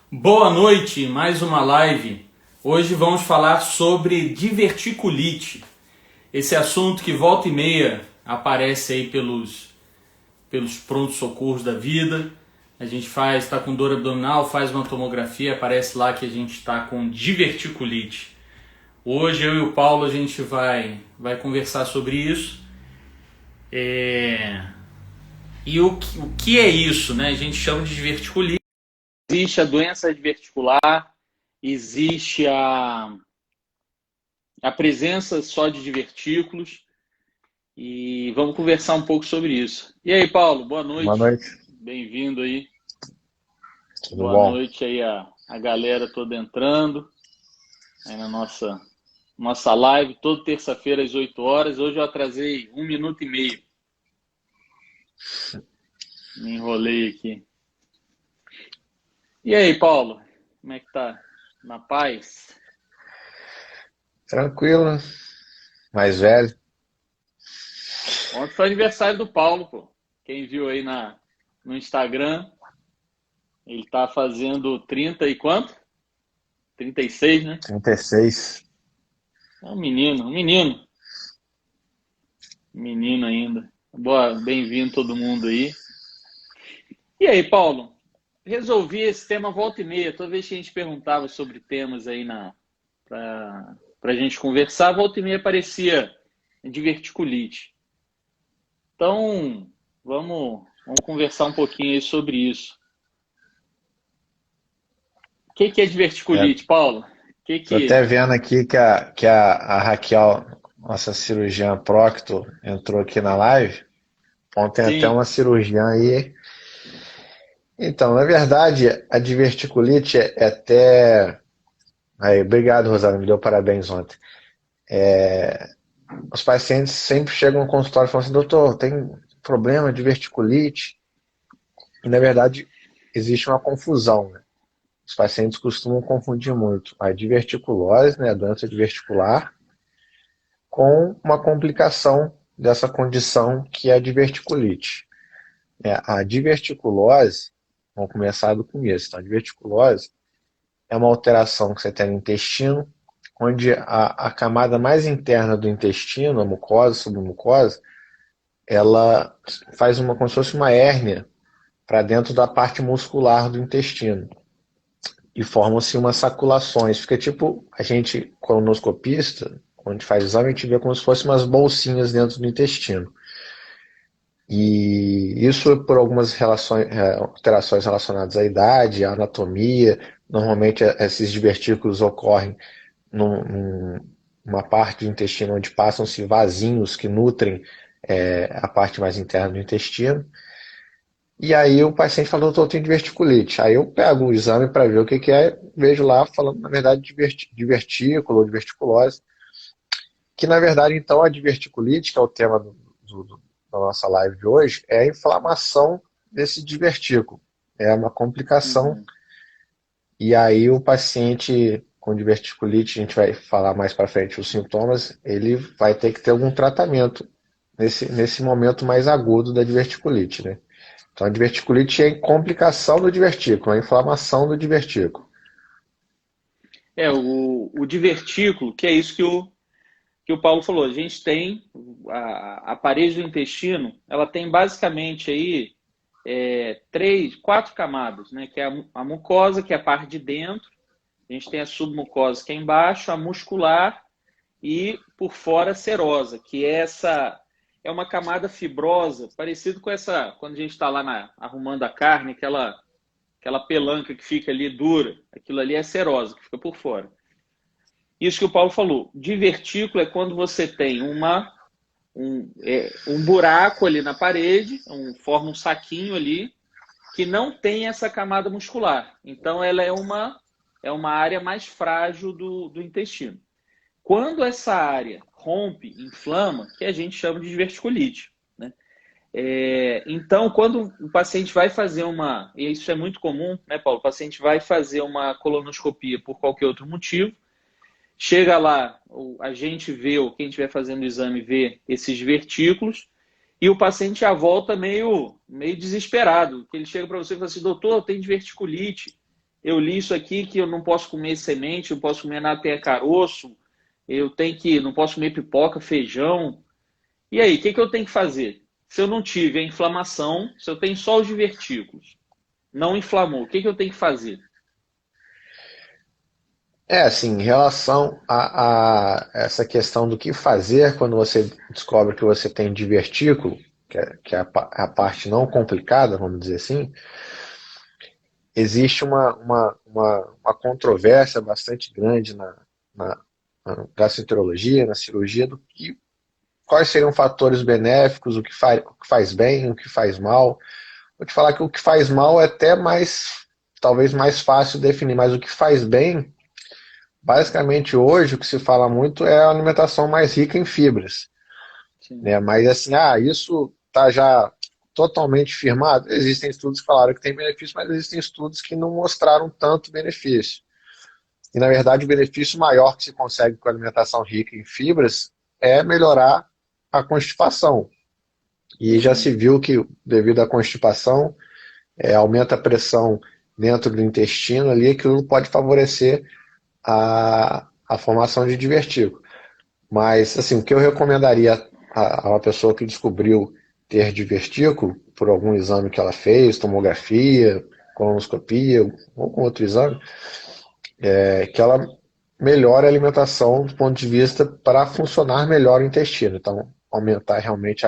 Boa noite, mais uma live. Hoje vamos falar sobre diverticulite. Esse assunto que volta e meia aparece aí pelos prontos-socorros da vida. A gente está com dor abdominal, faz uma tomografia, aparece lá que a gente está com diverticulite. Hoje eu e o Paulo a gente vai conversar sobre isso. E o que é isso, né? A gente chama de diverticulite. Existe a doença diverticular, existe a presença só de divertículos e vamos conversar um pouco sobre isso. E aí, Paulo, boa Boa noite. noite, Bem-vindo aí. tudo Boa bom? noite aí a galera toda entrando aí na nossa live, toda terça-feira às 8 horas. Hoje eu atrasei 1 minuto e meio. Me enrolei aqui. E aí, Paulo, como é que tá? Na paz? Tranquilo, mais velho. Ontem foi aniversário do Paulo, pô. Quem viu aí no Instagram, ele tá fazendo 30 e quanto? 36, né? 36. É um menino ainda. Boa, bem-vindo todo mundo aí. E aí, Paulo, resolvi esse tema volta e meia. Toda vez que a gente perguntava sobre temas aí pra gente conversar, volta e meia aparecia diverticulite. Então, vamos conversar um pouquinho aí sobre isso. O que é É, diverticulite, Paulo? tô até vendo aqui que a Raquel, nossa cirurgiã Procto, entrou aqui na live. Ontem até Sim, uma cirurgiã aí. Então, na verdade, a diverticulite é até. Aí, obrigado, Rosário, me deu parabéns ontem. Os pacientes sempre chegam no consultório e falam assim: doutor, tem problema de diverticulite. E, na verdade, existe uma confusão, né? Os pacientes costumam confundir muito a diverticulose, né, a doença diverticular, com uma complicação dessa condição que é a diverticulite. A diverticulose, vamos começar do começo. Então, a diverticulose é uma alteração que você tem no intestino, onde a camada mais interna do intestino, a mucosa, submucosa, ela faz como se fosse uma hérnia para dentro da parte muscular do intestino. E formam-se umas saculações. Fica tipo a gente, colonoscopista, quando a gente faz exame, a gente vê como se fossem umas bolsinhas dentro do intestino. E isso por algumas alterações relacionadas à idade, à anatomia. Normalmente esses divertículos ocorrem numa parte do intestino onde passam-se vasinhos que nutrem a parte mais interna do intestino. E aí o paciente fala, doutor, eu tenho diverticulite. Aí eu pego o exame para ver o que é, vejo lá falando, na verdade, divertículo ou diverticulose, que na verdade, então, a diverticulite, que é o tema da nossa live de hoje, é a inflamação desse divertículo. É uma complicação. uhum. E aí o paciente com diverticulite, a gente vai falar mais para frente os sintomas, ele vai ter que ter algum tratamento nesse momento mais agudo da diverticulite, né? Então, a diverticulite é a complicação do divertículo, a inflamação do divertículo. O divertículo, que é isso que o Paulo falou. A gente tem a parede do intestino, ela tem basicamente aí quatro camadas, né? Que é a mucosa, que é a parte de dentro. A gente tem a submucosa, que é embaixo, a muscular e por fora a serosa, que é uma camada fibrosa, parecido com essa, quando a gente está lá arrumando a carne, aquela pelanca que fica ali dura, aquilo ali é serosa, que fica por fora. Isso que o Paulo falou, divertículo é quando você tem um buraco ali na parede, forma um saquinho ali, que não tem essa camada muscular. Então, ela é uma área mais frágil do intestino. Quando essa área rompe, inflama, que a gente chama de diverticulite, né? Então, quando o paciente vai fazer e isso é muito comum, né, Paulo? O paciente vai fazer uma colonoscopia por qualquer outro motivo, chega lá, a gente vê, ou quem estiver fazendo o exame vê esses vertículos, e o paciente já volta meio desesperado, que ele chega para você e fala assim, doutor, tem diverticulite, eu li isso aqui que eu não posso comer semente, não posso comer nada que tenha caroço, não posso comer pipoca, feijão. E aí, o que eu tenho que fazer? Se eu não tive a inflamação, se eu tenho só os divertículos, não inflamou, o que eu tenho que fazer? Assim, em relação a essa questão do que fazer quando você descobre que você tem divertículo, que é a parte não complicada, vamos dizer assim, existe uma controvérsia bastante grande na gastroenterologia, na cirurgia, do que quais seriam fatores benéficos, o que faz bem, o que faz mal. Vou te falar que o que faz mal é até talvez mais fácil definir, mas o que faz bem, basicamente hoje o que se fala muito é a alimentação mais rica em fibras, Sim. né? Mas assim, isso está já totalmente firmado. Existem estudos que falaram que tem benefício, mas existem estudos que não mostraram tanto benefício. E na verdade o benefício maior que se consegue com a alimentação rica em fibras é melhorar a constipação. E já se Sim. viu que devido à constipação, aumenta a pressão dentro do intestino ali, aquilo pode favorecer a formação de divertículo. Mas, assim, o que eu recomendaria a uma pessoa que descobriu ter divertículo, por algum exame que ela fez, tomografia, colonoscopia, ou com outro exame, é que ela melhore a alimentação do ponto de vista para funcionar melhor o intestino. Então, aumentar realmente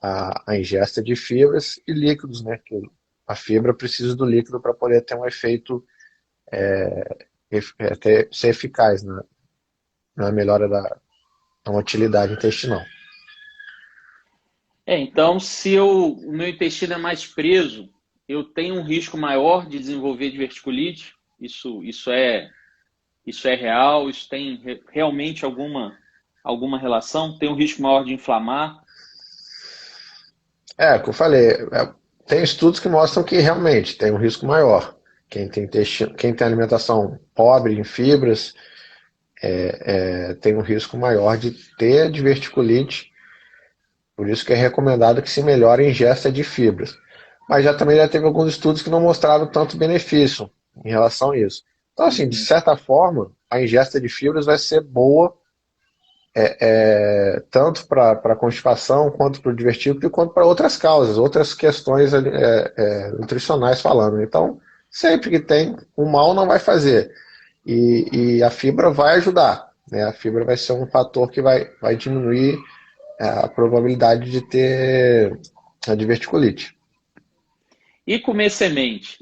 a ingesta de fibras e líquidos, né? Que a fibra precisa do líquido para poder ter um efeito, ser eficaz na melhora da motilidade intestinal. Então, se o meu intestino é mais preso, eu tenho um risco maior de desenvolver diverticulite? Isso é real? Isso tem realmente alguma relação? Tem um risco maior de inflamar? Como eu falei, tem estudos que mostram que realmente tem um risco maior. Quem tem alimentação pobre em fibras tem um risco maior de ter diverticulite. Por isso que é recomendado que se melhore a ingesta de fibras. Mas também já teve alguns estudos que não mostraram tanto benefício em relação a isso. Então, assim, de Uhum. certa forma, a ingesta de fibras vai ser boa tanto para a constipação, quanto para o divertículo, quanto para outras causas, outras questões nutricionais falando. Então, sempre que tem, o mal não vai fazer. E a fibra vai ajudar. Né? A fibra vai ser um fator que vai diminuir a probabilidade de ter a diverticulite. E comer semente?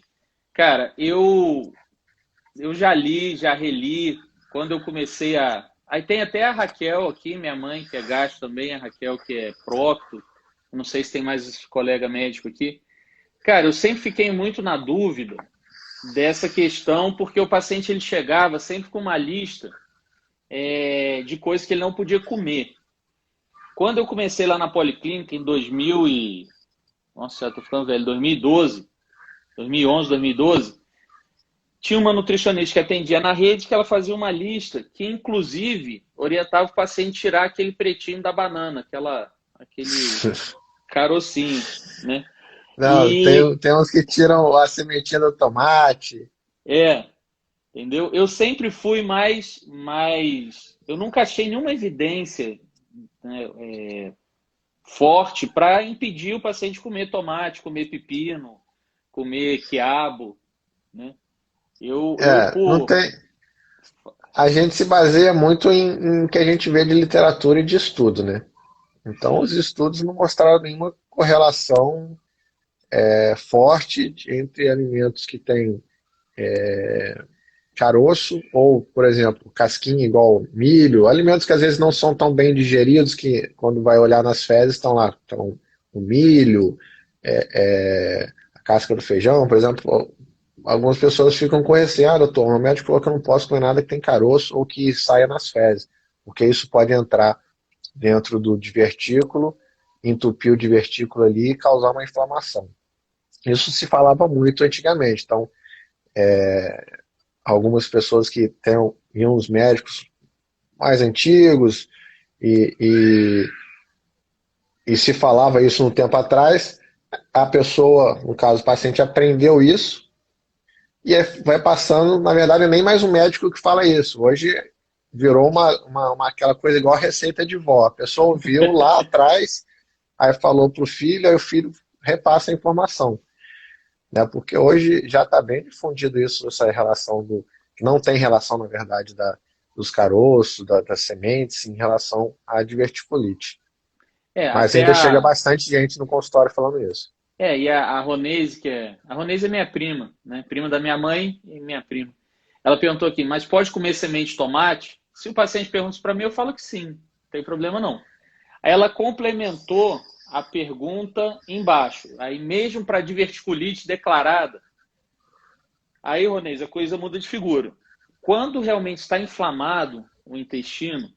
Cara, eu já li, já reli. Quando eu comecei a. Aí tem até a Raquel aqui, minha mãe, que é gastro também, a Raquel, que é procto. Não sei se tem mais esse colega médico aqui. Cara, eu sempre fiquei muito na dúvida dessa questão, porque o paciente ele chegava sempre com uma lista de coisas que ele não podia comer. Quando eu comecei lá na Policlínica em 2000 e... Nossa, já tô ficando velho, 2012, 2011, 2012, tinha uma nutricionista que atendia na rede que ela fazia uma lista que, inclusive, orientava o paciente a tirar aquele pretinho da banana, aquele carocinho, né? Não, E tem uns que tiram a sementinha do tomate. é, entendeu? Eu sempre fui eu nunca achei nenhuma evidência, né, forte para impedir o paciente de comer tomate, comer pepino, comer quiabo, né? Não tem. A gente se baseia muito em que a gente vê de literatura e de estudo, né? Então, os Sim. estudos não mostraram nenhuma correlação forte entre alimentos que têm caroço ou, por exemplo, casquinha igual milho, alimentos que às vezes não são tão bem digeridos que quando vai olhar nas fezes estão lá, então o milho, a casca do feijão, por exemplo, algumas pessoas ficam com receio, doutor, o médico falou que eu não posso comer nada que tem caroço ou que saia nas fezes, porque isso pode entrar dentro do divertículo, entupir o divertículo ali e causar uma inflamação. Isso se falava muito antigamente, então algumas pessoas que iam os médicos mais antigos e, e, e se falava isso um tempo atrás, a pessoa, no caso o paciente, aprendeu isso E vai passando, na verdade, nem mais um médico que fala isso. Hoje virou aquela coisa igual a receita de vó. A pessoa ouviu lá atrás, aí falou para o filho, aí o filho repassa a informação. Né? Porque hoje já está bem difundido isso, essa relação que não tem relação, na verdade, dos caroços, das sementes, em relação à diverticulite. Mas Até ainda chega bastante gente no consultório falando isso. e a Ronese, a Ronese é minha prima, né? Prima da minha mãe e minha prima. Ela perguntou aqui, mas pode comer semente de tomate? Se o paciente pergunta isso para mim, eu falo que sim, não tem problema não. Aí ela complementou a pergunta embaixo, aí mesmo para diverticulite declarada. Aí, Ronese, a coisa muda de figura. Quando realmente está inflamado o intestino,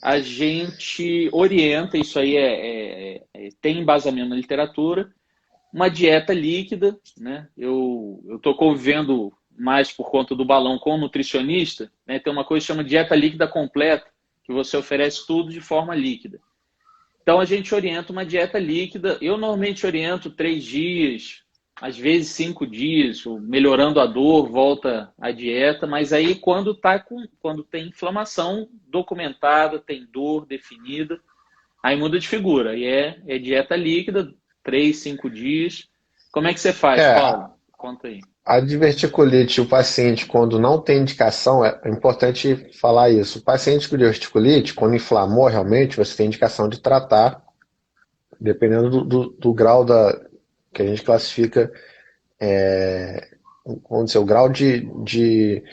a gente orienta, isso aí tem embasamento na literatura, uma dieta líquida, né? Eu estou convivendo mais por conta do balão com o nutricionista, né? Tem uma coisa que chama dieta líquida completa, que você oferece tudo de forma líquida. Então a gente orienta uma dieta líquida. Eu normalmente oriento 3 dias, às vezes 5 dias, melhorando a dor, volta a dieta, mas aí quando tem inflamação documentada, tem dor definida, aí muda de figura. E é dieta líquida, 3, 5 dias. Como é que você faz, É, Paulo? Conta aí. a diverticulite, o paciente, quando não tem indicação, é importante falar isso. O paciente com diverticulite, quando inflamou realmente, você tem indicação de tratar, dependendo do grau que a gente classifica, vamos dizer, o grau de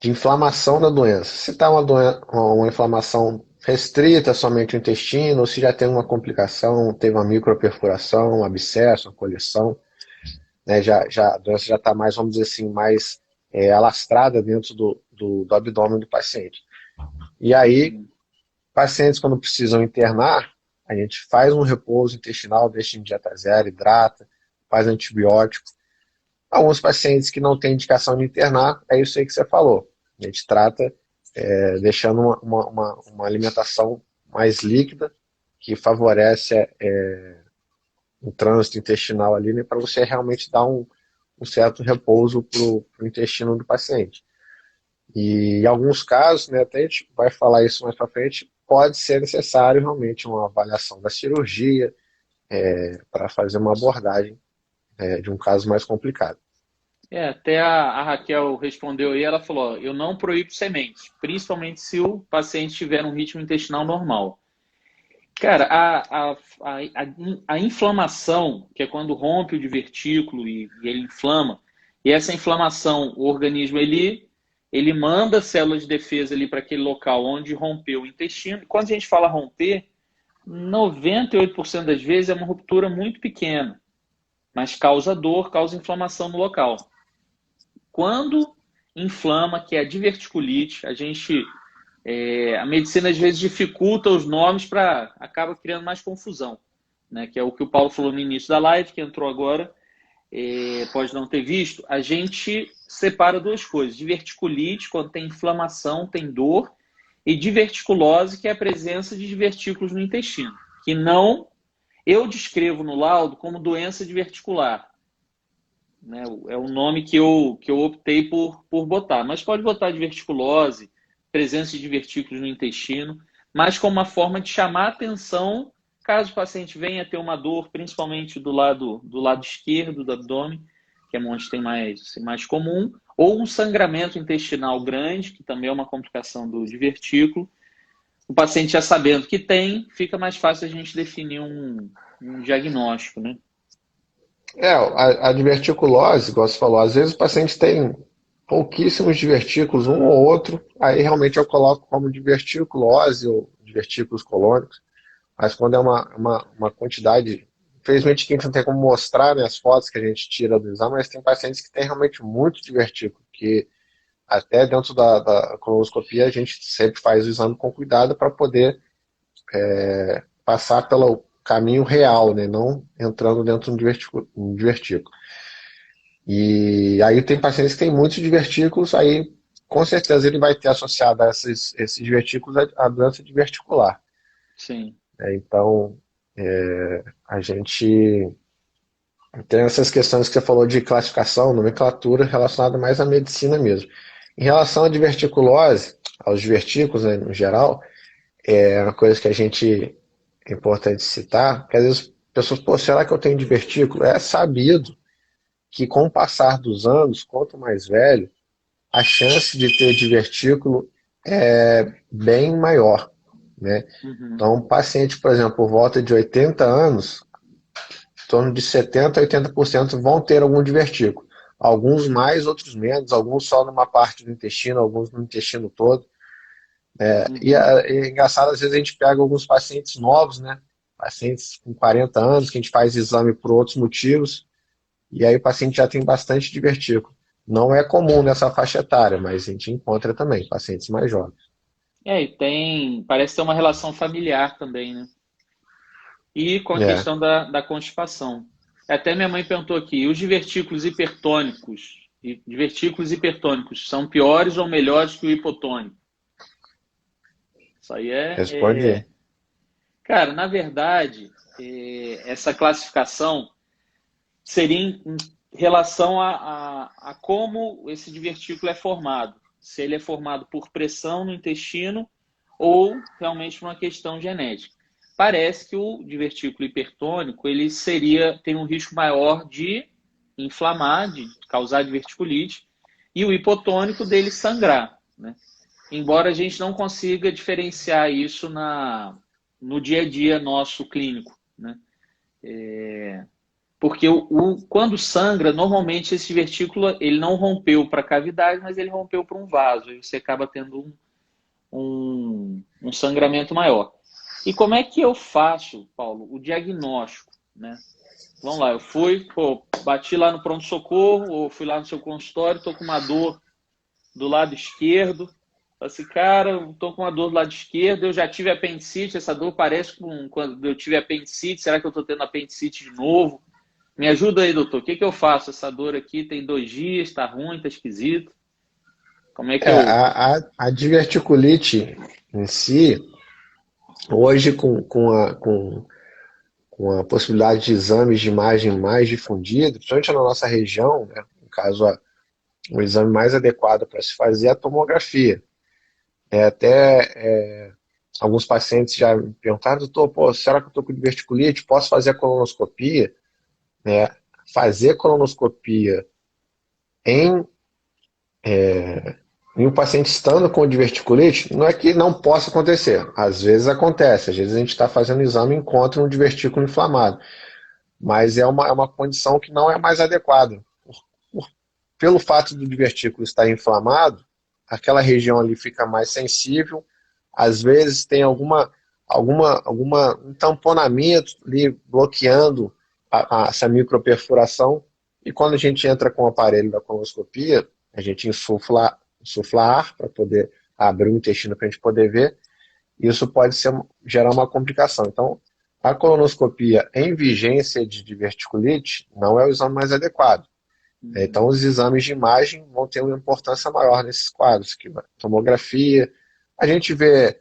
inflamação da doença. Se está uma inflamação restrita somente ao intestino, ou se já tem uma complicação, teve uma microperfuração, um abscesso, uma colição, né, a doença já está mais, vamos dizer assim, mais alastrada dentro do abdômen do paciente. E aí, pacientes quando precisam internar, a gente faz um repouso intestinal, deixa em dieta zero, hidrata, faz antibiótico. Alguns pacientes que não têm indicação de internar, é isso aí que você falou. A gente trata deixando uma alimentação mais líquida, que favorece o trânsito intestinal ali, né, para você realmente dar um certo repouso para o intestino do paciente. E em alguns casos, né, até a gente vai falar isso mais para frente, pode ser necessário realmente uma avaliação da cirurgia para fazer uma abordagem de um caso mais complicado. Até a Raquel respondeu aí, ela falou, ó, eu não proíbo sementes, principalmente se o paciente tiver um ritmo intestinal normal. Cara, a inflamação, que é quando rompe o divertículo e ele inflama, e essa inflamação, o organismo, ele manda células de defesa ali para aquele local onde rompeu o intestino. E quando a gente fala romper, 98% das vezes é uma ruptura muito pequena, mas causa dor, causa inflamação no local. Quando inflama, que é a diverticulite, a medicina às vezes dificulta os nomes para acaba criando mais confusão, né? Que é o que o Paulo falou no início da live, que entrou agora, pode não ter visto. A gente separa duas coisas: diverticulite, quando tem inflamação, tem dor, e diverticulose, que é a presença de divertículos no intestino, que não eu descrevo no laudo como doença diverticular. Né? É o nome que eu optei por botar. Mas pode botar diverticulose, presença de divertículos no intestino, mas como uma forma de chamar a atenção caso o paciente venha ter uma dor, principalmente do lado esquerdo do abdômen, que é onde tem mais comum, ou um sangramento intestinal grande, que também é uma complicação do divertículo. O paciente já sabendo que tem, fica mais fácil a gente definir um diagnóstico, né? A diverticulose, igual você falou, às vezes o paciente tem pouquíssimos divertículos, um ou outro, aí realmente eu coloco como diverticulose ou divertículos colônicos, mas quando é uma quantidade, infelizmente aqui a gente não tem como mostrar, né, as fotos que a gente tira do exame, mas tem pacientes que têm realmente muito divertículo, que até dentro da colonoscopia a gente sempre faz o exame com cuidado para poder passar pelo caminho real, né, não entrando dentro de um divertículo. E aí tem pacientes que têm muitos divertículos, aí com certeza ele vai ter associado a esses divertículos a doença diverticular. Sim. Então, a gente Tem essas questões que você falou de classificação, nomenclatura, relacionada mais à medicina mesmo. Em relação à diverticulose, aos divertículos, né, no geral, é uma coisa que a gente é importante citar, que às vezes as pessoas, pô, será que eu tenho divertículo? É sabido que com o passar dos anos, quanto mais velho, a chance de ter divertículo é bem maior, né? Uhum. Então, um paciente, por exemplo, por volta de 80 anos, em torno de 70% a 80% vão ter algum divertículo. Alguns mais, outros menos, alguns só numa parte do intestino, alguns no intestino todo. E Uhum. é engraçado, às vezes a gente pega alguns pacientes novos, né? Pacientes com 40 anos, que a gente faz exame por outros motivos, e aí o paciente já tem bastante divertículo. Não é comum nessa faixa etária, mas a gente encontra também pacientes mais jovens. E parece ter uma relação familiar também, né? E com a É, questão da constipação. Até minha mãe perguntou aqui, os divertículos hipertônicos, e divertículos hipertônicos são piores ou melhores que o hipotônico? Isso aí responde aí. Cara, na verdade, essa classificação seria em relação a como esse divertículo é formado. Se ele é formado por pressão no intestino ou realmente por uma questão genética. Parece que o divertículo hipertônico tem um risco maior de inflamar, de causar diverticulite, e o hipotônico dele sangrar, né? Embora a gente não consiga diferenciar isso no dia a dia nosso clínico, né? Porque quando sangra, normalmente esse divertículo ele não rompeu para a cavidade, mas ele rompeu para um vaso. E você acaba tendo um sangramento maior. E como é que eu faço, Paulo, o diagnóstico, né? Vamos lá, eu bati lá no pronto-socorro, ou fui lá no seu consultório, estou com uma dor do lado esquerdo. Falei assim, cara, estou com uma dor do lado esquerdo, eu já tive apendicite, essa dor parece com quando eu tive apendicite, será que eu estou tendo apendicite de novo? Me ajuda aí, doutor, o que eu faço? Essa dor aqui tem 2 dias, está ruim, está esquisito. Como é que eu... A diverticulite em si, hoje com a possibilidade de exames de imagem mais difundidos, principalmente na nossa região, né, no caso, o exame mais adequado para se fazer é a tomografia. Alguns pacientes já me perguntaram, doutor, pô, será que eu estou com diverticulite? Posso fazer a colonoscopia? Né? Fazer colonoscopia em, em um paciente estando com diverticulite, não é que não possa acontecer. Às vezes acontece, às vezes a gente está fazendo o exame e encontra um divertículo inflamado. Mas é uma condição que não é mais adequada. Pelo fato do divertículo estar inflamado, aquela região ali fica mais sensível, às vezes tem um tamponamento ali bloqueando essa microperfuração, e quando a gente entra com o aparelho da colonoscopia, a gente insufla ar para poder abrir o intestino para a gente poder ver, e isso pode gerar uma complicação. Então, a colonoscopia em vigência de diverticulite não é o exame mais adequado. Então, os exames de imagem vão ter uma importância maior nesses quadros, que tomografia. A gente vê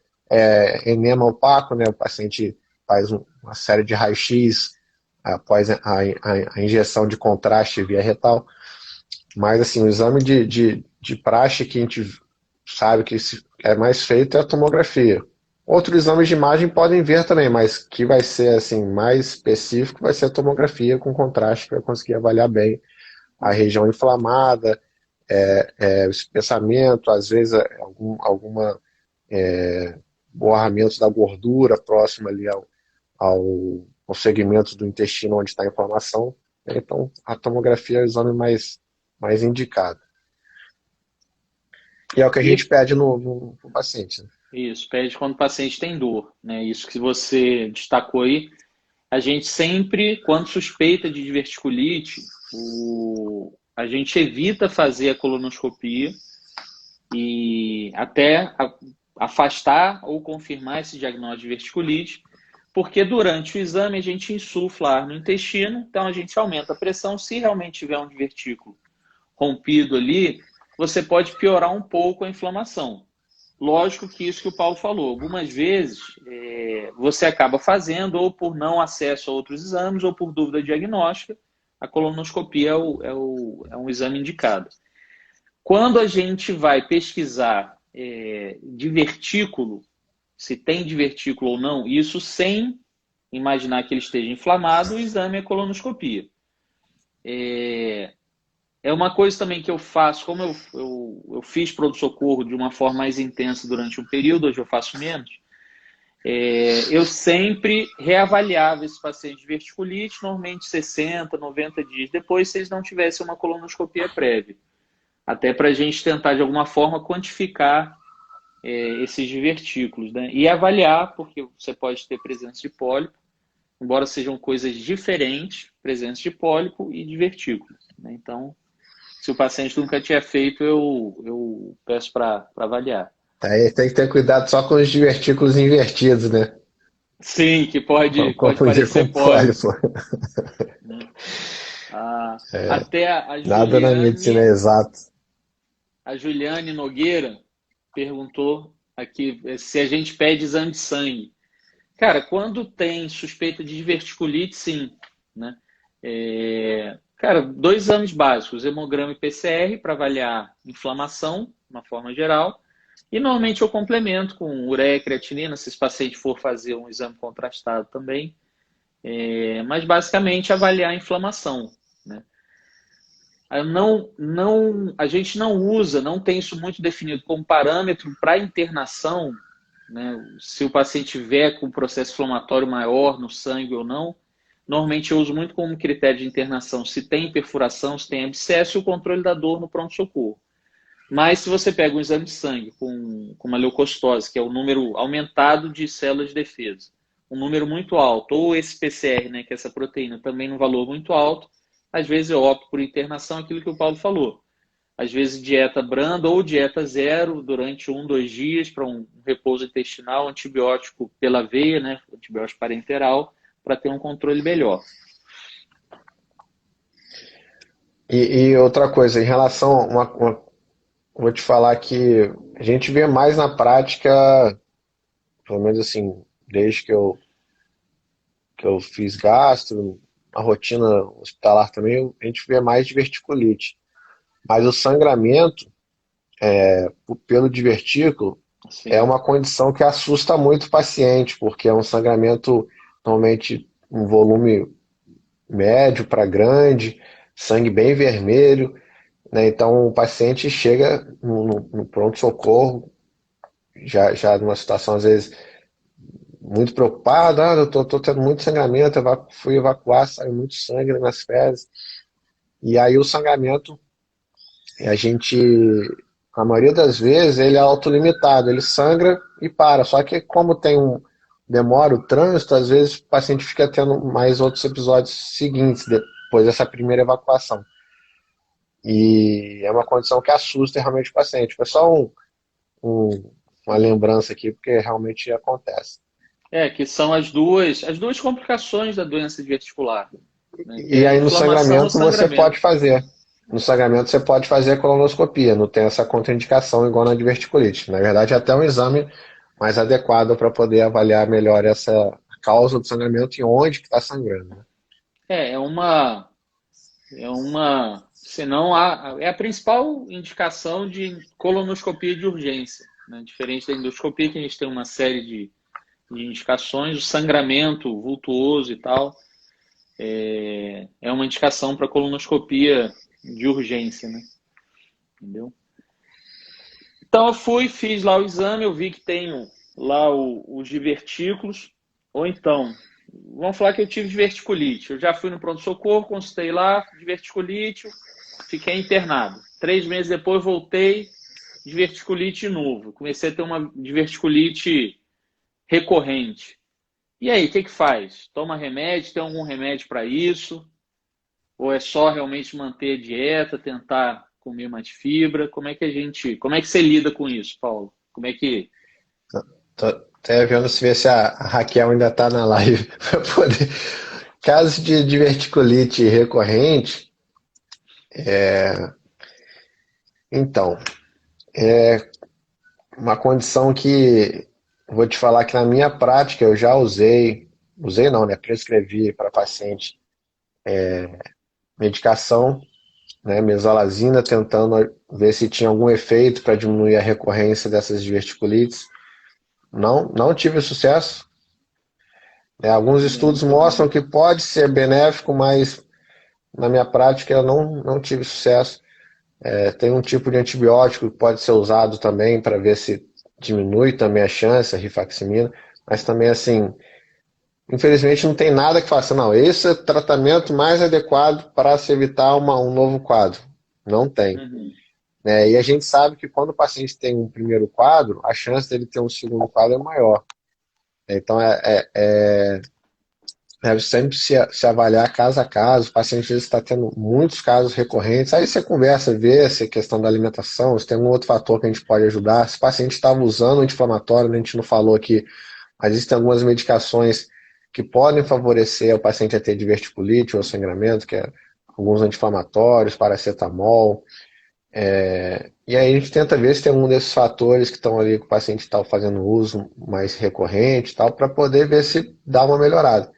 enema opaco, né? O paciente faz uma série de raio-x após a injeção de contraste via retal. Mas, assim, o exame de praxe que a gente sabe que é mais feito é a tomografia. Outros exames de imagem podem ver também, mas que vai ser assim mais específico vai ser a tomografia com contraste para conseguir avaliar bem a região inflamada, o espessamento, às vezes alguma borramento da gordura próximo ali ao segmento do intestino onde está a inflamação. Então, a tomografia é o exame mais indicado. E é o que a E gente pede no paciente. Né? isso, pede quando o paciente tem dor, né? Isso que você destacou aí. A gente sempre, quando suspeita de diverticulite, a gente evita fazer a colonoscopia e até afastar ou confirmar esse diagnóstico de diverticulite, porque durante o exame a gente insufla ar no intestino, então a gente aumenta a pressão. Se realmente tiver um divertículo rompido ali, você pode piorar um pouco a inflamação. Lógico que isso que o Paulo falou, algumas vezes você acaba fazendo ou por não acesso a outros exames ou por dúvida diagnóstica, a colonoscopia é um exame indicado. Quando a gente vai pesquisar divertículo, se tem divertículo ou não, isso sem imaginar que ele esteja inflamado, o exame é colonoscopia. É uma coisa também que eu faço, como eu fiz pronto-socorro de uma forma mais intensa durante um período, hoje eu faço menos, eu sempre reavaliava esse paciente de verticulite, normalmente 60, 90 dias depois, se eles não tivessem uma colonoscopia prévia. Até para a gente tentar, de alguma forma, quantificar esses divertículos, né? E avaliar, porque você pode ter presença de pólipo, embora sejam coisas diferentes, presença de pólipo e de vertículos, né? Então, se o paciente nunca tinha feito, eu peço para avaliar. Aí tem que ter cuidado só com os divertículos invertidos, né? Sim, que pode Confundir com parecer pólipo, pólipo. né? Até Nada na medicina é exato. a Juliane Nogueira perguntou aqui se a gente pede exame de sangue. Cara, quando tem suspeita de diverticulite, sim, né? Cara, 2 exames básicos, hemograma e PCR, para avaliar inflamação, de uma forma geral. E normalmente eu complemento com ureia e creatinina, se esse paciente for fazer um exame contrastado também. Mas basicamente avaliar a inflamação, né? A gente não usa, não tem isso muito definido como parâmetro para internação, né? Se o paciente tiver com processo inflamatório maior no sangue ou não. Normalmente eu uso muito como critério de internação se tem perfuração, se tem abscesso e o controle da dor no pronto-socorro. Mas se você pega um exame de sangue com uma leucocitose, que é o número aumentado de células de defesa, um número muito alto, ou esse PCR, né, que é essa proteína, também num valor muito alto, às vezes eu opto por internação, aquilo que o Paulo falou. Às vezes dieta branda ou dieta zero durante 1, 2 dias para um repouso intestinal, antibiótico pela veia, né, antibiótico parenteral, para ter um controle melhor. E outra coisa, em relação vou te falar que a gente vê mais na prática, pelo menos assim, desde que eu fiz gastro, a rotina hospitalar também, a gente vê mais diverticulite. Mas o sangramento pelo divertículo é Sim. uma condição que assusta muito o paciente, porque é um sangramento normalmente um volume médio para grande, sangue bem vermelho, né? Então o paciente chega no pronto-socorro, já numa situação às vezes muito preocupado, eu tô tendo muito sangramento, fui evacuar, saiu muito sangue nas minhas fezes. E aí o sangramento, a gente, a maioria das vezes, ele é autolimitado, ele sangra e para. Só que como demora o trânsito, às vezes o paciente fica tendo mais outros episódios seguintes, depois dessa primeira evacuação. E é uma condição que assusta realmente o paciente. Foi só uma lembrança aqui, porque realmente acontece. Que são as duas complicações da doença diverticular, né? Que E é a aí no inflamação ou sangramento você pode sangramento. fazer. No sangramento você pode fazer a colonoscopia, não tem essa contraindicação igual na diverticulite. Na verdade, é até um exame mais adequado para poder avaliar melhor essa causa do sangramento e onde que está sangrando, né? Senão é a principal indicação de colonoscopia de urgência, né? Diferente da endoscopia, que a gente tem uma série de indicações, o sangramento vultuoso e tal, é uma indicação para colonoscopia de urgência, né? Entendeu? Então eu fiz lá o exame, eu vi que tenho lá os divertículos, ou então, vamos falar que eu tive diverticulite. Eu já fui no pronto-socorro, consultei lá, diverticulite, fiquei internado. 3 meses depois voltei, diverticulite de novo. Comecei a ter uma diverticulite recorrente. E aí, o que faz? Toma remédio? Tem algum remédio para isso? Ou é só realmente manter a dieta, tentar comer mais fibra? Como é que você lida com isso, Paulo? Como é que... Tô até vendo se ver se a Raquel ainda está na live para poder. Caso de diverticulite recorrente, então, é uma condição que vou te falar que na minha prática eu já usei não, né? Prescrevi para paciente medicação, né, mesalazina, tentando ver se tinha algum efeito para diminuir a recorrência dessas diverticulites. Não tive sucesso. Alguns estudos mostram que pode ser benéfico, mas na minha prática eu não tive sucesso. Tem um tipo de antibiótico que pode ser usado também para ver se diminui também a chance, a rifaximina, mas também assim, infelizmente não tem nada que faça, não, esse é o tratamento mais adequado para se evitar um novo quadro. Não tem. Uhum. E a gente sabe que quando o paciente tem um primeiro quadro, a chance dele ter um segundo quadro é maior. Então deve sempre se avaliar caso a caso. O paciente às vezes está tendo muitos casos recorrentes. Aí você conversa, vê se é questão da alimentação, se tem algum outro fator que a gente pode ajudar. Se o paciente estava usando anti-inflamatório, a gente não falou aqui, mas existem algumas medicações que podem favorecer o paciente a ter diverticulite ou sangramento, que é alguns anti-inflamatórios, paracetamol. E aí a gente tenta ver se tem algum desses fatores que estão ali que o paciente está fazendo uso mais recorrente, tal, para poder ver se dá uma melhorada.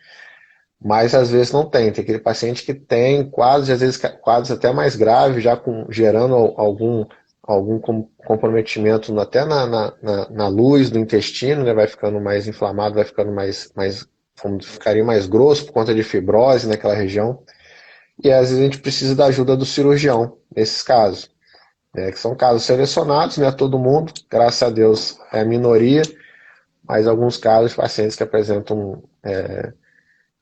Mas às vezes não tem. Tem aquele paciente que tem quadros, às vezes quadros até mais graves, já gerando algum comprometimento até na luz do intestino, né? Vai ficando mais inflamado, vai ficando ficaria mais grosso por conta de fibrose naquela região. E às vezes a gente precisa da ajuda do cirurgião nesses casos, né? Que são casos selecionados, não é todo mundo, graças a Deus é a minoria, mas alguns casos de pacientes que apresentam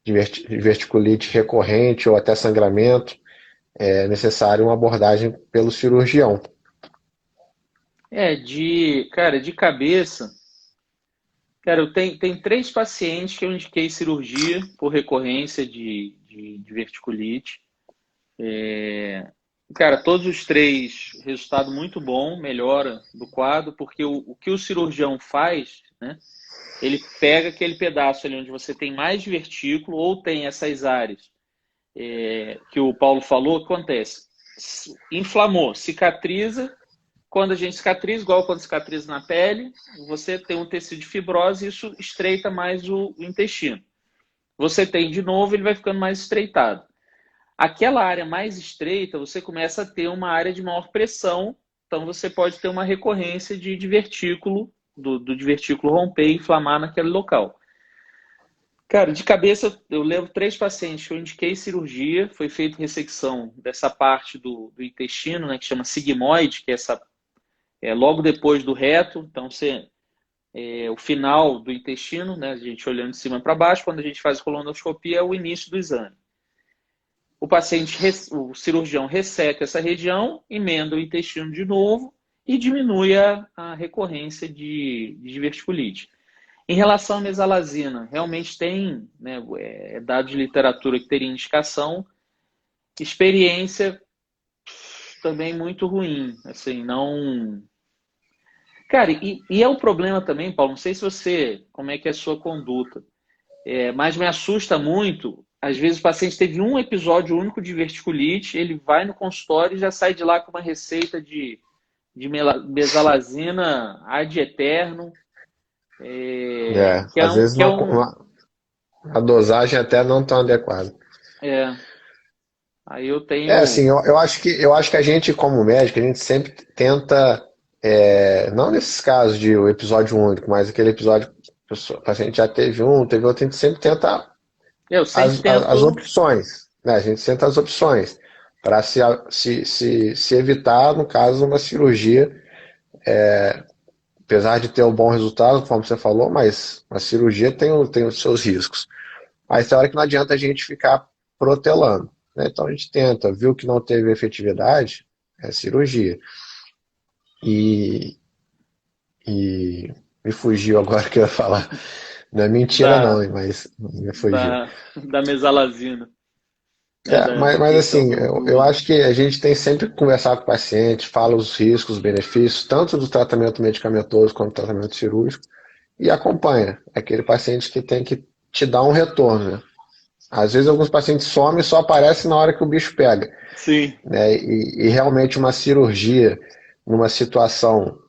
diverticulite recorrente ou até sangramento, é necessário uma abordagem pelo cirurgião. Cara, de cabeça, cara, tenho 3 pacientes que eu indiquei cirurgia por recorrência de diverticulite. Cara, todos os 3, resultado muito bom, melhora do quadro, porque o que o cirurgião faz, né? Ele pega aquele pedaço ali onde você tem mais divertículo ou tem essas áreas que o Paulo falou, o que acontece? Inflamou, cicatriza. Quando a gente cicatriza, igual quando cicatriza na pele, você tem um tecido de fibrose e isso estreita mais o intestino. Você tem de novo, ele vai ficando mais estreitado. Aquela área mais estreita, você começa a ter uma área de maior pressão, então você pode ter uma recorrência de divertículo, do divertículo romper e inflamar naquele local. Cara, de cabeça, eu lembro 3 pacientes que eu indiquei cirurgia, foi feita ressecção dessa parte do intestino, né, que chama sigmoide, que é logo depois do reto, então o final do intestino, né, a gente olhando de cima para baixo, quando a gente faz a colonoscopia, é o início do exame. O cirurgião resseca essa região, emenda o intestino de novo e diminui a recorrência de diverticulite. Em relação à mesalazina, realmente tem, né, dados de literatura que teria indicação, experiência também muito ruim, assim, não... Cara, e é um problema também, Paulo, não sei se como é que é a sua conduta, mas me assusta muito, às vezes o paciente teve um episódio único de diverticulite, ele vai no consultório e já sai de lá com uma receita de mesalazina ad eterno, Às vezes a dosagem até não tão adequada. Aí eu tenho... Assim, eu acho que a gente, como médico, a gente sempre tenta, não nesses casos de o episódio único, mas aquele episódio que o paciente já teve teve outro, a gente sempre tenta as opções, né? A gente tenta as opções para se evitar, no caso, uma cirurgia, apesar de ter um bom resultado, como você falou, mas a cirurgia tem os seus riscos. Mas tem hora que não adianta a gente ficar protelando, né? Então a gente tenta, viu que não teve efetividade, é cirurgia. E me fugiu agora que eu ia falar. Não é mentira não, mas me fugiu. Da mesalazina. Mas assim, eu acho que a gente tem sempre que conversar com o paciente, fala os riscos, os benefícios, tanto do tratamento medicamentoso quanto do tratamento cirúrgico, e acompanha. Aquele paciente que tem que te dar um retorno, né? Às vezes alguns pacientes somem e só aparecem na hora que o bicho pega. Sim. Né? E realmente uma cirurgia, numa situação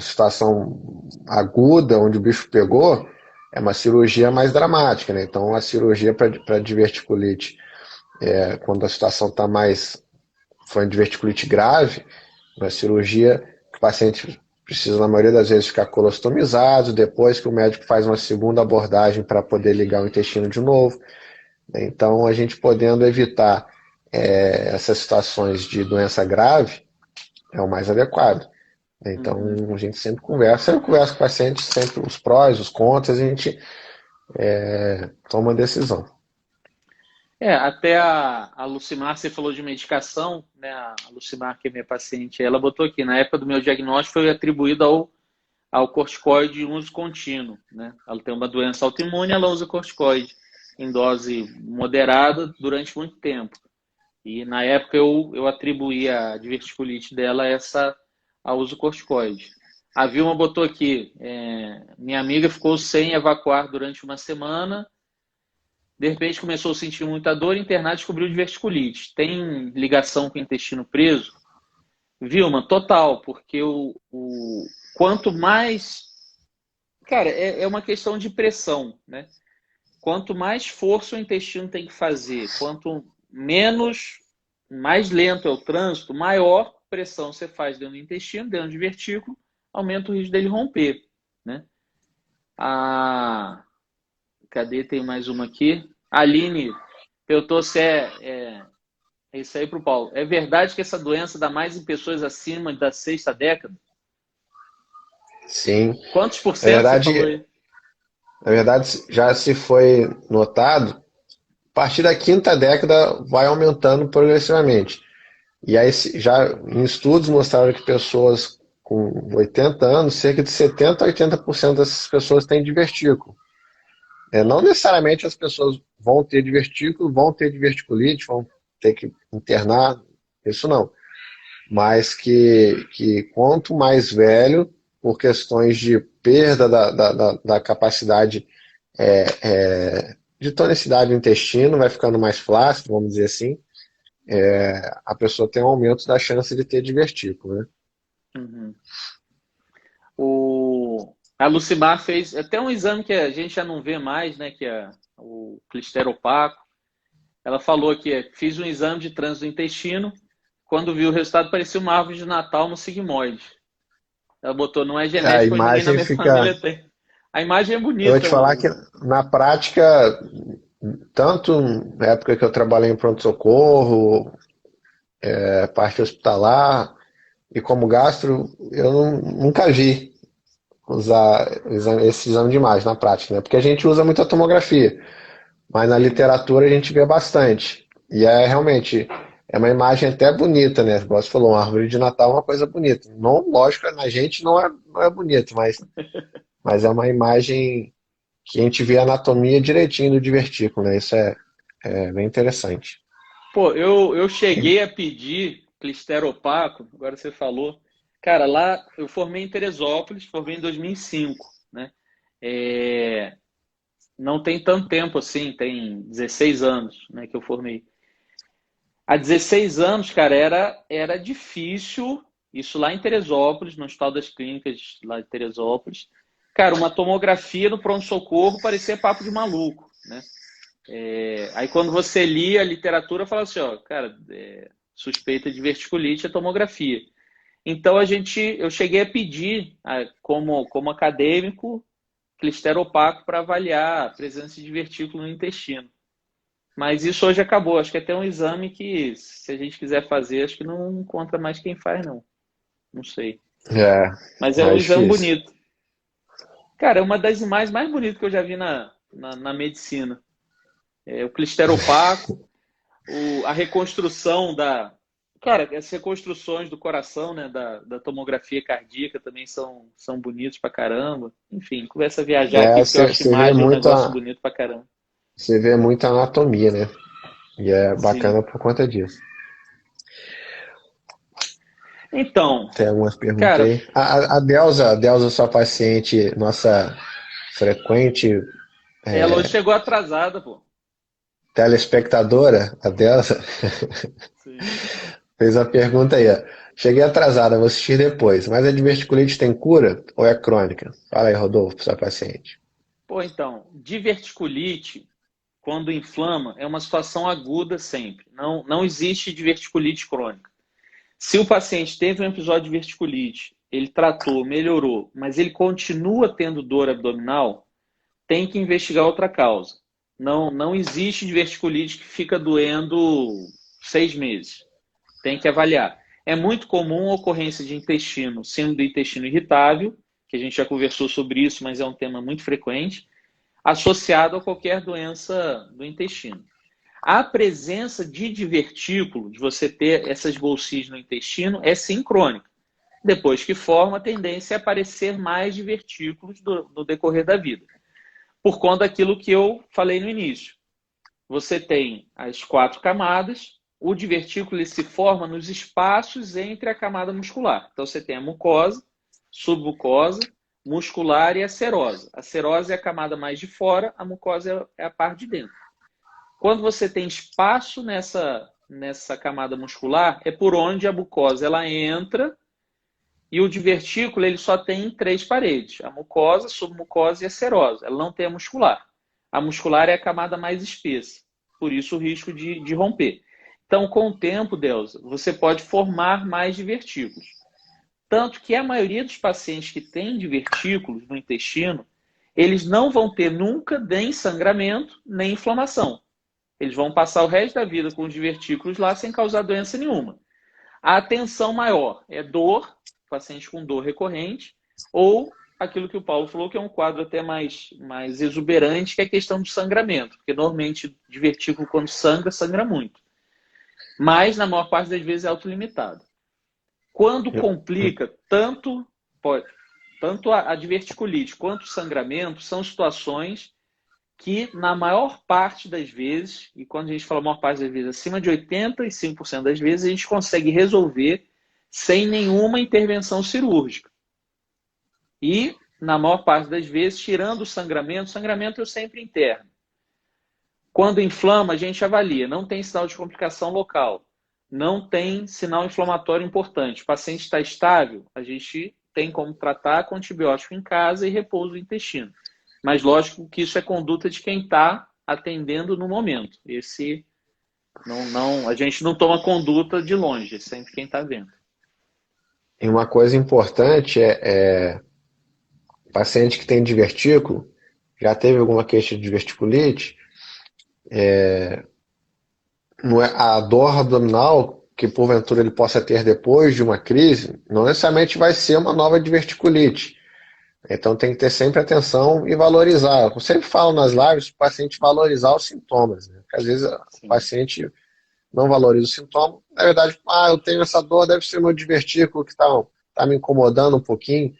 situação aguda, onde o bicho pegou, é uma cirurgia mais dramática, né? Então a cirurgia para diverticulite quando a situação está mais foi de diverticulite grave, uma cirurgia que o paciente precisa, na maioria das vezes, ficar colostomizado, depois que o médico faz uma segunda abordagem para poder ligar o intestino de novo. Então, a gente podendo evitar essas situações de doença grave é o mais adequado. Então, a gente sempre conversa com o paciente, sempre os prós, os contras, a gente toma uma decisão. Até a Lucimar, você falou de medicação, né? A Lucimar, que é minha paciente, ela botou aqui, na época do meu diagnóstico foi atribuído ao corticoide de uso contínuo, né? Ela tem uma doença autoimune, ela usa corticoide em dose moderada durante muito tempo. E na época eu atribuí a diverticulite dela ao uso corticoide. A Vilma botou aqui, minha amiga ficou sem evacuar durante uma semana, de repente começou a sentir muita dor, internada e descobriu diverticulite. Tem ligação com o intestino preso? Vilma, total, porque quanto mais... Cara, é uma questão de pressão, né? Quanto mais força o intestino tem que fazer, quanto mais lento é o trânsito, maior pressão você faz dentro do intestino, dentro do divertículo, aumenta o risco dele romper, né? Cadê? Tem mais uma aqui. A Aline perguntou se é isso aí para o Paulo. É verdade que essa doença dá mais em pessoas acima da sexta década? Sim. Quantos por cento você falou aí? Na verdade, já se foi notado, a partir da quinta década vai aumentando progressivamente. E aí, já em estudos mostraram que pessoas com 80 anos, cerca de 70% a 80% dessas pessoas têm divertículo. Não necessariamente as pessoas vão ter divertículo, vão ter diverticulite, vão ter que internar, isso não. Mas que quanto mais velho, por questões de perda da capacidade de tonicidade do intestino, vai ficando mais flácido, vamos dizer assim, a pessoa tem um aumento da chance de ter divertículo, né? Uhum. A Lucimar fez até um exame que a gente já não vê mais, né? Que é o clister opaco. Ela falou que fiz um exame de trânsito do intestino. Quando viu o resultado, parecia uma árvore de Natal no sigmóide. Ela botou, não é genético, pois ninguém na minha família tem. A imagem é bonita. Eu vou te falar que, na prática, tanto na época que eu trabalhei em pronto-socorro, parte hospitalar, e como gastro, eu nunca vi usar esse exame de imagem na prática, né? Porque a gente usa muito a tomografia, mas na literatura a gente vê bastante. E realmente uma imagem até bonita, né? Como você falou, uma árvore de Natal é uma coisa bonita. Não, lógico, na gente não é bonito, mas é uma imagem que a gente vê a anatomia direitinho do divertículo, né? Isso é bem interessante. Pô, eu cheguei a pedir clister opaco, agora você falou. Cara, lá eu formei em Teresópolis, formei em 2005, né? Não tem tanto tempo assim, tem 16 anos, né, que eu formei. Há 16 anos, cara, era difícil, isso lá em Teresópolis, no Hospital das Clínicas lá de Teresópolis. Cara, uma tomografia no pronto-socorro parecia papo de maluco, né? Aí quando você lia a literatura, falava assim, ó, cara, suspeita de verticulite é tomografia. Então eu cheguei a pedir, como acadêmico, clister opaco para avaliar a presença de divertículo no intestino. Mas isso hoje acabou. Acho que é até um exame que, se a gente quiser fazer, acho que não encontra mais quem faz, não. Não sei. Mas é um exame bonito. Cara, é uma das imagens mais bonitas que eu já vi na medicina. O clister opaco, a reconstrução Cara, as reconstruções do coração, né, da tomografia cardíaca também são bonitos pra caramba. Enfim, começa a viajar aqui, porque eu acho imagem um negócio bonito pra caramba. Você vê muita anatomia, né? E é bacana por conta disso. Então, tem algumas perguntas aí. A Delza, sua paciente, nossa frequente... Ela hoje chegou atrasada, pô. Telespectadora, a Delza, fez a pergunta aí, ó. Cheguei atrasada, vou assistir depois. Mas a diverticulite tem cura ou é crônica? Fala aí, Rodolfo, sua paciente. Pô, então, diverticulite, quando inflama, é uma situação aguda sempre. Não existe diverticulite crônica. Se o paciente teve um episódio de verticulite, ele tratou, melhorou, mas ele continua tendo dor abdominal, tem que investigar outra causa. Não existe diverticulite que fica doendo 6 meses. Tem que avaliar. É muito comum a ocorrência de intestino, síndrome do intestino irritável, que a gente já conversou sobre isso, mas é um tema muito frequente, associado a qualquer doença do intestino. A presença de divertículo, de você ter essas bolsinhas no intestino, é sim crônica. Depois que forma, a tendência é aparecer mais divertículos no decorrer da vida. Por conta daquilo que eu falei no início. Você tem as 4 camadas, o divertículo ele se forma nos espaços entre a camada muscular. Então você tem a mucosa, submucosa, muscular e a serosa. A serosa é a camada mais de fora, a mucosa é a parte de dentro. Quando você tem espaço nessa camada muscular, é por onde a mucosa ela entra e o divertículo ele só tem 3 paredes, a mucosa, a submucosa e a serosa. Ela não tem a muscular. A muscular é a camada mais espessa, por isso o risco de romper. Então, com o tempo, Delza, você pode formar mais divertículos. Tanto que a maioria dos pacientes que têm divertículos no intestino, eles não vão ter nunca nem sangramento, nem inflamação. Eles vão passar o resto da vida com os divertículos lá sem causar doença nenhuma. A atenção maior é dor, paciente com dor recorrente, ou aquilo que o Paulo falou, que é um quadro até mais exuberante, que é a questão do sangramento. Porque normalmente divertículo, quando sangra muito. Mas, na maior parte das vezes, é autolimitado. Quando complica, tanto a diverticulite quanto o sangramento são situações que, na maior parte das vezes, e quando a gente fala maior parte das vezes, acima de 85% das vezes, a gente consegue resolver sem nenhuma intervenção cirúrgica. E, na maior parte das vezes, tirando o sangramento eu sempre interno. Quando inflama, a gente avalia, não tem sinal de complicação local, não tem sinal inflamatório importante, o paciente está estável, a gente tem como tratar com antibiótico em casa e repouso do intestino. Mas lógico que isso é conduta de quem está atendendo no momento. A gente não toma conduta de longe, é sempre quem está vendo. E uma coisa importante paciente que tem divertículo, já teve alguma queixa de diverticulite, não é, a dor abdominal que porventura ele possa ter depois de uma crise, não necessariamente vai ser uma nova diverticulite. Então tem que ter sempre atenção e valorizar. Eu sempre falo nas lives para o paciente valorizar os sintomas. Né? Porque às vezes o paciente não valoriza o sintoma. Na verdade, eu tenho essa dor, deve ser meu divertículo que tá me incomodando um pouquinho.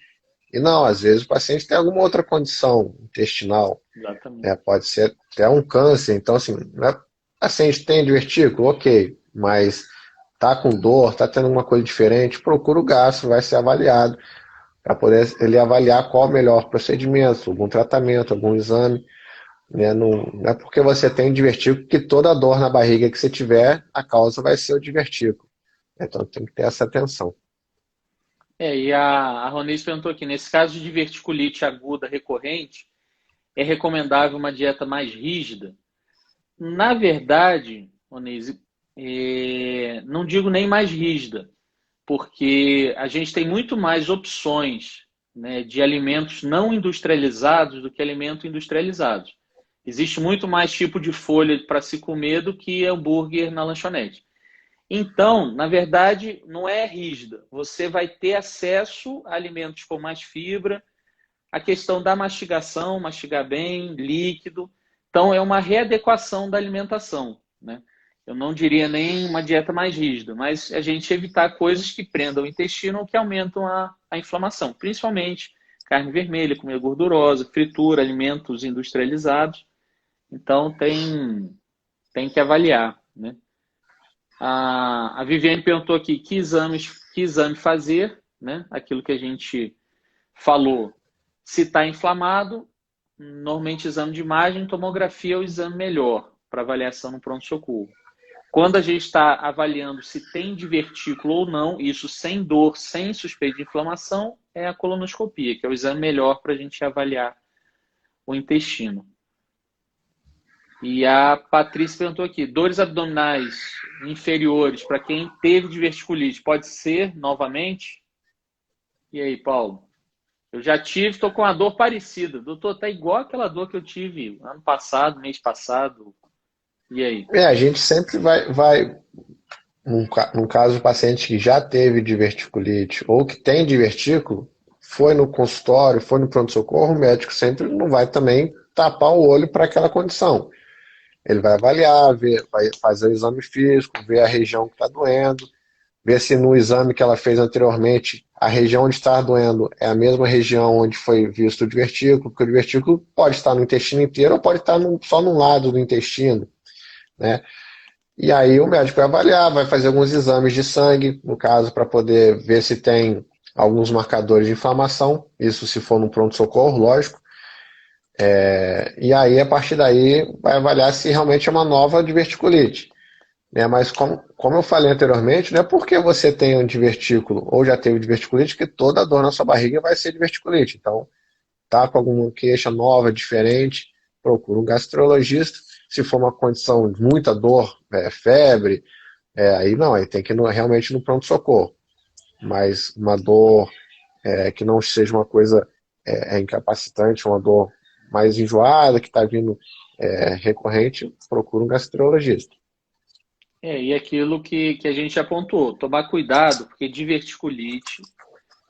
E não, às vezes o paciente tem alguma outra condição intestinal. Exatamente. Pode ser até um câncer. Então, assim, o paciente tem divertículo, ok, mas tá com dor, tá tendo alguma coisa diferente, procura o gastro, vai ser avaliado para poder ele avaliar qual o melhor procedimento, algum tratamento, algum exame. Né? Não é porque você tem divertículo que toda dor na barriga que você tiver, a causa vai ser o divertículo. Então tem que ter essa atenção. E a Ronise perguntou aqui, nesse caso de diverticulite aguda recorrente, é recomendável uma dieta mais rígida? Na verdade, Ronise, não digo nem mais rígida, porque a gente tem muito mais opções, né, de alimentos não industrializados do que alimentos industrializados. Existe muito mais tipo de folha para se comer do que hambúrguer na lanchonete. Então, na verdade, não é rígida. Você vai ter acesso a alimentos com mais fibra, a questão da mastigação, mastigar bem, líquido. Então, é uma readequação da alimentação, né? Eu não diria nem uma dieta mais rígida, mas a gente evitar coisas que prendam o intestino ou que aumentam a inflamação, principalmente carne vermelha, comida gordurosa, fritura, alimentos industrializados. Então, tem que avaliar, né? A Viviane perguntou aqui que exame fazer, né? Aquilo que a gente falou. Se está inflamado, normalmente exame de imagem, tomografia é o exame melhor para avaliação no pronto-socorro. Quando a gente está avaliando se tem divertículo ou não, isso sem dor, sem suspeita de inflamação, é a colonoscopia, que é o exame melhor para a gente avaliar o intestino. E a Patrícia perguntou aqui, dores abdominais inferiores para quem teve diverticulite, pode ser novamente? E aí, Paulo? Eu já tive, estou com uma dor parecida. Doutor, tá igual aquela dor que eu tive ano passado, mês passado. E aí? A gente sempre vai num caso de paciente que já teve diverticulite ou que tem divertículo, foi no consultório, foi no pronto-socorro, o médico sempre não vai também tapar o olho para aquela condição. Ele vai avaliar, ver, vai fazer o exame físico, ver a região que está doendo, ver se no exame que ela fez anteriormente, a região onde está doendo é a mesma região onde foi visto o divertículo, porque o divertículo pode estar no intestino inteiro ou pode estar só num lado do intestino, né? E aí o médico vai avaliar, vai fazer alguns exames de sangue, no caso, para poder ver se tem alguns marcadores de inflamação, isso se for no pronto-socorro, lógico. E aí, a partir daí, vai avaliar se realmente é uma nova diverticulite. Né? Mas como eu falei anteriormente, não é porque você tem um divertículo ou já teve diverticulite que toda dor na sua barriga vai ser diverticulite. Então, tá com alguma queixa nova, diferente, procura um gastrologista. Se for uma condição de muita dor, febre, aí não, aí tem que ir realmente no pronto-socorro. Mas uma dor que não seja uma coisa incapacitante, uma dor mais enjoada, que está vindo recorrente, procura um gastrologista. E aquilo que a gente apontou, tomar cuidado, porque diverticulite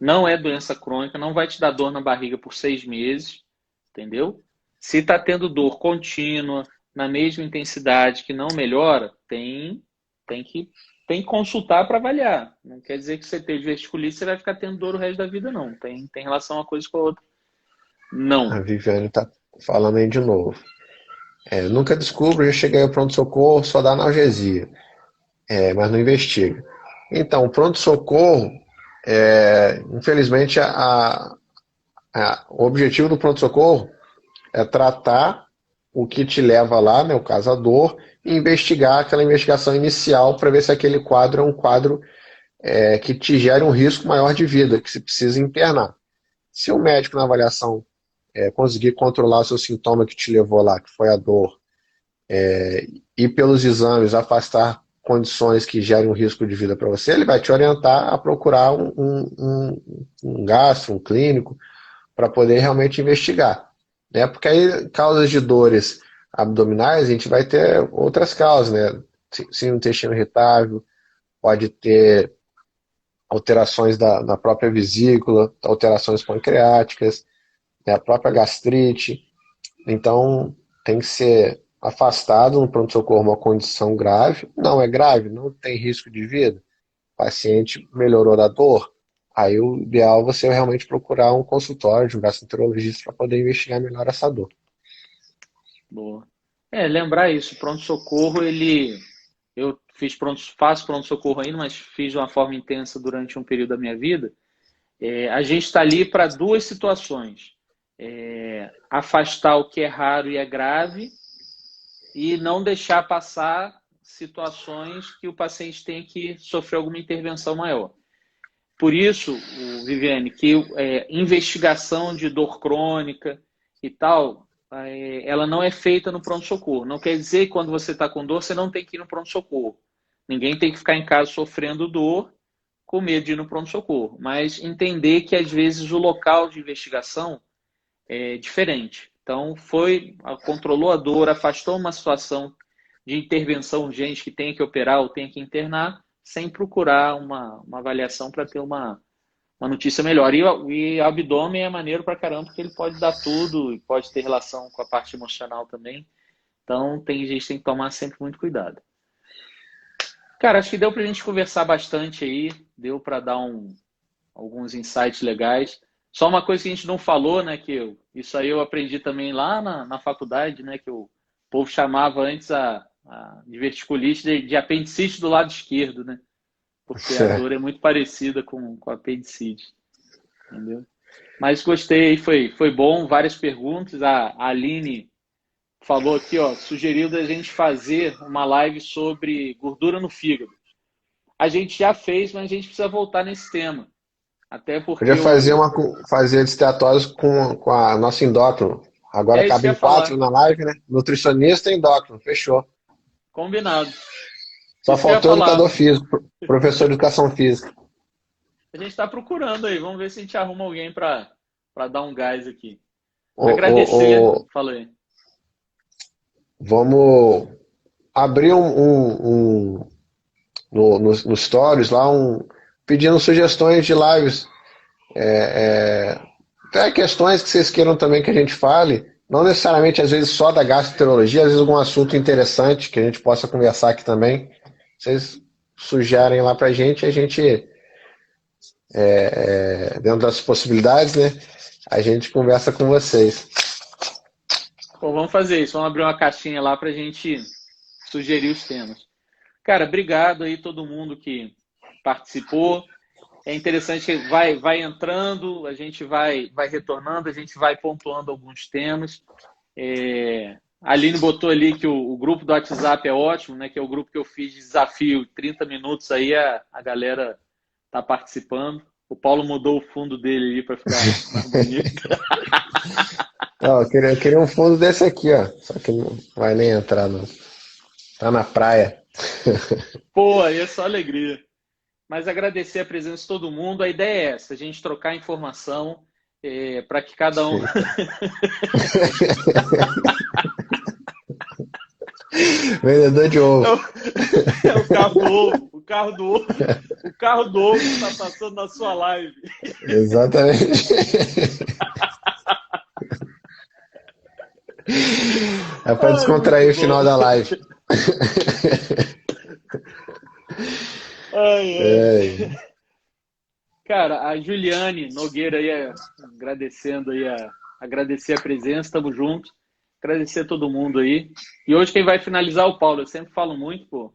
não é doença crônica, não vai te dar dor na barriga por 6 meses, entendeu? Se está tendo dor contínua, na mesma intensidade que não melhora, tem que, tem que consultar para avaliar. Não quer dizer que você teve diverticulite, você vai ficar tendo dor o resto da vida, não. Tem relação uma coisa com a outra. A Não. Viviane está falando aí de novo. Nunca descubro, já cheguei ao pronto-socorro, só dá analgesia, mas não investiga. Então, o pronto-socorro, infelizmente, o objetivo do pronto-socorro é tratar o que te leva lá, né, o caso a dor, e investigar aquela investigação inicial para ver se aquele quadro é um quadro que te gere um risco maior de vida, que se precisa internar. Se o médico na avaliação conseguir controlar o seu sintoma que te levou lá, que foi a dor, e pelos exames afastar condições que gerem um risco de vida para você, ele vai te orientar a procurar um gastro, um clínico, para poder realmente investigar. Né? Porque aí, causas de dores abdominais, a gente vai ter outras causas, né? Síndrome do intestino irritável, pode ter alterações na própria vesícula, alterações pancreáticas, né? A própria gastrite. Então, tem que ser afastado no pronto-socorro uma condição grave. Não é grave, não tem risco de vida. O paciente melhorou da dor. Aí o ideal é você realmente procurar um consultório de um gastroenterologista para poder investigar melhor essa dor. Boa. Lembrar isso, pronto-socorro, eu faço pronto-socorro ainda, mas fiz de uma forma intensa durante um período da minha vida. A gente está ali para duas situações. Afastar o que é raro e é grave e não deixar passar situações que o paciente tem que sofrer alguma intervenção maior. Por isso, Viviane, que investigação de dor crônica e tal, ela não é feita no pronto-socorro. Não quer dizer que quando você está com dor, você não tem que ir no pronto-socorro. Ninguém tem que ficar em casa sofrendo dor com medo de ir no pronto-socorro. Mas entender que, às vezes, o local de investigação é diferente. Então, controlou a dor, afastou uma situação de intervenção urgente que tenha que operar ou tenha que internar, sem procurar uma avaliação para ter uma notícia melhor. E o abdômen é maneiro pra caramba, porque ele pode dar tudo e pode ter relação com a parte emocional também. Então, a gente tem que tomar sempre muito cuidado. Cara, acho que deu pra gente conversar bastante aí, deu para dar alguns insights legais. Só uma coisa que a gente não falou, né, isso aí eu aprendi também lá na faculdade, né, que o povo chamava antes a diverticulite de apendicite do lado esquerdo, né? Porque a dor é muito parecida com a apendicite, entendeu? Mas gostei, foi bom, várias perguntas. A Aline falou aqui, ó, sugeriu da gente fazer uma live sobre gordura no fígado. A gente já fez, mas a gente precisa voltar nesse tema. Até Podia porque fazer fazer esteatose com a nossa endócrino. Agora É isso que eu cabem ia falar. 4 na live, né? Nutricionista e endócrino, fechou. Combinado. Só Isso que eu ia faltou falar. educador físico, professor de educação física. A gente está procurando aí. Vamos ver se a gente arruma alguém para dar um gás aqui. O, Agradecer. o, Falei. vamos abrir no Stories lá, pedindo sugestões de lives. Até questões que vocês queiram também que a gente fale, não necessariamente às vezes só da gastroenterologia, às vezes algum assunto interessante que a gente possa conversar aqui também. Vocês sugerem lá pra gente, a gente, dentro das possibilidades, né, a gente conversa com vocês. Pô, vamos fazer isso. Vamos abrir uma caixinha lá para a gente sugerir os temas. Cara, obrigado aí todo mundo que participou. É interessante que vai entrando, a gente vai retornando, a gente vai pontuando alguns temas. A Aline botou ali que o grupo do WhatsApp é ótimo, né? Que é o grupo que eu fiz de desafio 30 minutos aí, a galera tá participando. O Paulo mudou o fundo dele ali para ficar mais bonito. Ó, eu queria um fundo desse aqui, ó. Só que não vai nem entrar, não. Tá na praia. Pô, aí é só alegria. Mas agradecer a presença de todo mundo. A ideia é essa, a gente trocar informação para que cada um. Sim. Vendedor de ovo. É o carro do ovo, o carro do ovo, o carro do ovo que está passando na sua live. Exatamente. É para Ai, muito descontrair o bom. final da live. Ai, É. ai. Cara, a Juliane Nogueira aí, agradecendo aí, agradecer a presença, estamos juntos. Agradecer a todo mundo aí. E hoje quem vai finalizar é o Paulo. Eu sempre falo muito, pô.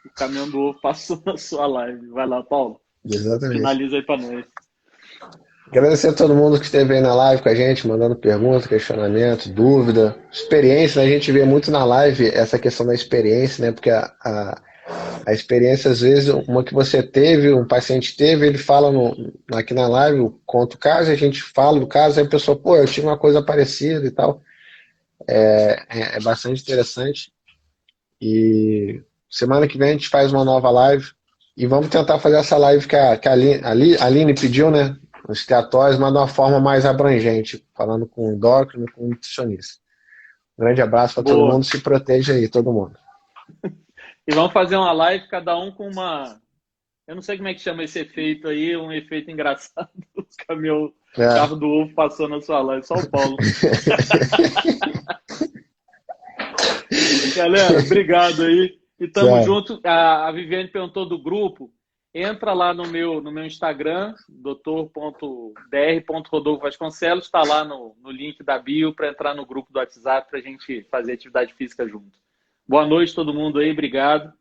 O caminhão do ovo passou na sua live. Vai lá, Paulo. Exatamente. Finaliza aí para nós. Agradecer a todo mundo que esteve aí na live com a gente, mandando pergunta, questionamento, dúvida, experiência, né? A gente vê muito na live essa questão da experiência, né? Porque a experiência, às vezes, uma que você teve, um paciente teve, ele fala aqui na live, conta o caso, a gente fala do caso, aí a pessoa, pô, eu tive uma coisa parecida e tal. É bastante interessante. E semana que vem a gente faz uma nova live. E vamos tentar fazer essa live que a Aline pediu, né? Os teatórios, mas de uma forma mais abrangente, falando com o endócrino e com o nutricionista. Um grande abraço para todo Boa. mundo, se proteja aí, todo mundo. E vamos fazer uma live, cada um com uma. Eu não sei como é que chama esse efeito aí, um efeito engraçado. O caminhão, carro do ovo passou na sua live, só o Paulo. Galera, obrigado aí. E tamo junto. A Viviane perguntou do grupo. Entra lá no meu Instagram, doutor.dr.rodolfo Vasconcelos, está lá no link da bio para entrar no grupo do WhatsApp para a gente fazer atividade física junto. Boa noite todo mundo aí, obrigado.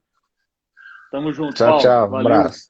Tamo junto, Tchau, Paulo. tchau. Um Valeu. abraço.